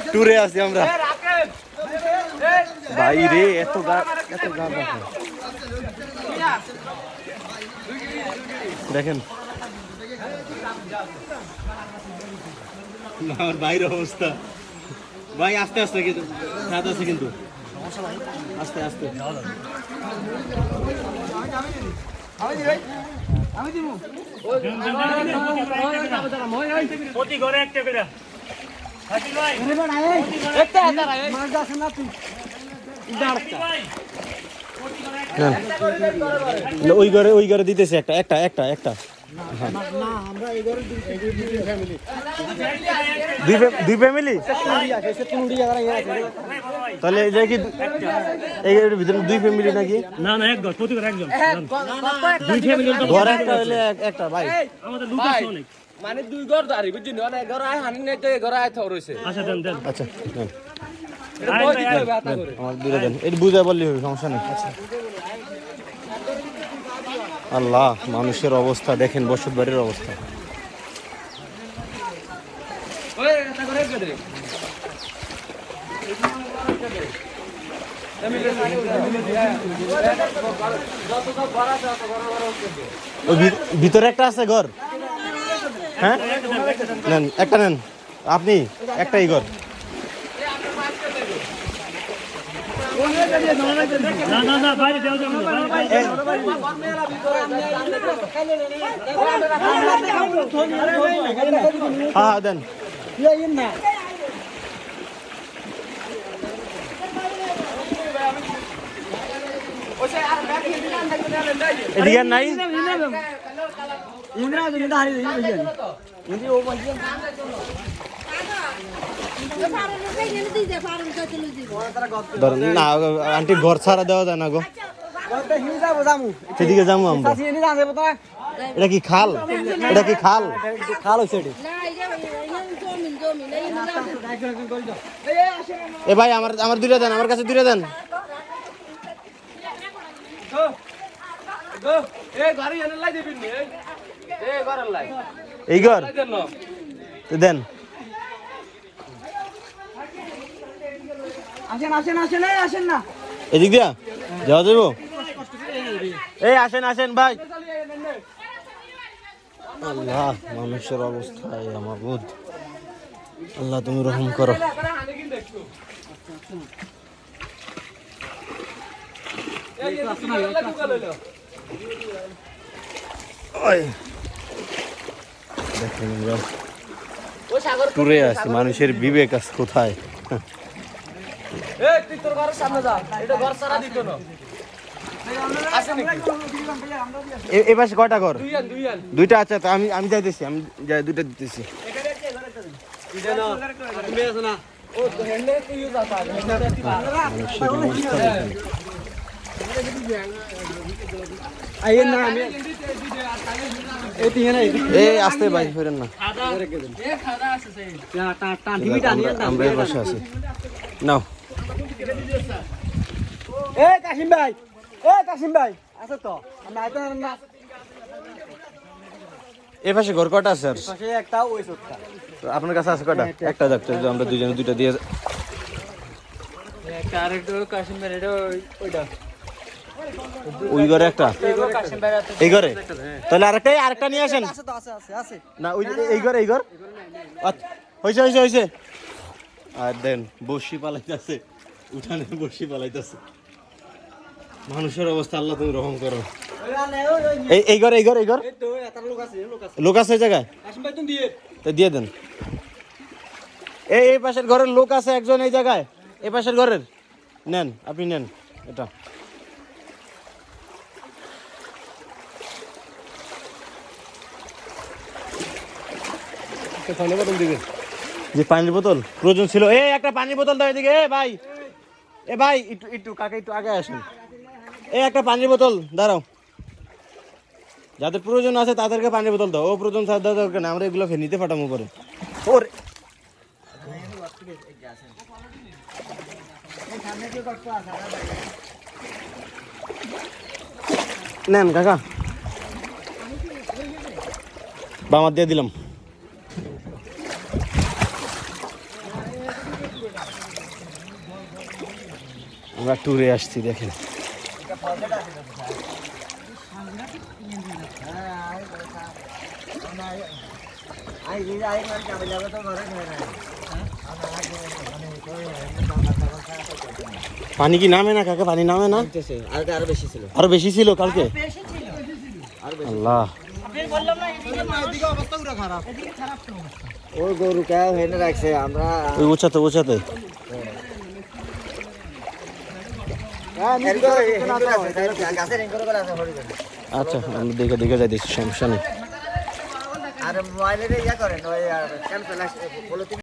ট্যুরে আছি আমরা বাইরে এত গাছ দেখেন আমার বাইরের অবস্থা ভাই আস্তে আস্তে কিন্তু সাথে আছে কিন্তু আস্তে আস্তে আমি দিব প্রতি ঘরে একটা করে হাজির ভাই একটা মাছ আছে না তুই ওই ঘরে দিতেছে একটা দুই ফ্যামিলি তাহলে এটা কি এর ভিতরে দুই ফ্যামিলি নাকি না এক ঘর প্রতি ঘরে একজন দুই ফ্যামিলি ঘর একটা হলে একটা ভাই আমাদের লোক আছে অনেক মানে দুই ঘর দাঁড়ি বুঝছেন অনেক ঘর আয় হানি নেই তো ঘর আয় থর হইছে আচ্ছা দেন আচ্ছা দেন আমার দুটো দেন এটা বুঝা বললি হবে সমস্যা নেই আল্লাহ মানুষের অবস্থা দেখেন বসত বাড়ির অবস্থা ভিতরে একটা আছে ঘর হ্যাঁ নেন একটা নেন আপনি একটাই ঘর হ্যাঁ দেন এদিকে নাই না আন্টি ঘর ছাড়া দেওয়া যায় না গো সেদিকে যাবো আমরা এটা কি খাল খাল হয়েছে এ ভাই আমার দুইটা দেন আমার কাছে দুইটা দেন এই ঘর দেন আসেন না এদিক দিয়া যাওয়া যাবো এই আসেন ভাই আল্লাহ মানুষের অবস্থায় আমার বোধ আল্লাহ তুমি রহম করো দেখেন টুরে আছে মানুষের বিবেক আছে কোথায় এই পাশে কয়টা ঘর দুইটা আছে তো আমি যাইতেছি আমি দুইটা দিতেছি আসতে ভাই ফেরেন না আমরা এই পাশে আছি নাও কাশিম ভাই আছে তো এই পাশে ঘর কয়টা আছে একটা ওই চোখটা আপনার কাছে আছে কয়টা একটা দেখতে আমরা দুইজনে দুইটা দিয়ে একটা আরেকটা কাশিম ভাই এটা ওইটা ওই ঘরে একটা এই ঘরে তাহলে আরেকটা নিয়ে আসেন না ওই এই ঘর হয়েছে আর দেন বসি পালাইতেছে উঠানে বসি পালাইতেছে মানুষের অবস্থা আল্লাহ তুমি রহম করো এই ঘর লোক আছে জায়গায় দিয়ে দেন এই পাশের ঘরের লোক আছে একজন এই জায়গায় এই পাশের ঘরের নেন আপনি নেন এটা যে পানির বোতল প্রয়োজন ছিল একটা পানির বোতল দাও এদিকে ভাই একটু কাকে একটু আগে আসুন একটা পানির বোতল দাঁড়াও যাদের প্রয়োজন আছে তাদেরকে পানির বোতল দাও ও প্রয়োজন দরকার না আমরা এগুলো নিতে পাঠাবো করে ওরে নেন কাকা বামার দিয়ে দিলাম আমরা ট্যুরে আসছি দেখেন। পানি কি নামে না কাকা? পানি নামে না? আরো বেশি ছিল। আরো বেশি ছিল কালকে? আল্লাহ, ওই গরু কে হেনে রাখছে আমরা ওই উঁচাতে উঁচাতে। আচ্ছা আমরা দেখে দেখে যাই, দেখছি সমস্যা নেই। আর মোবাইলে ইয়া করেন ওই ক্যান্সেল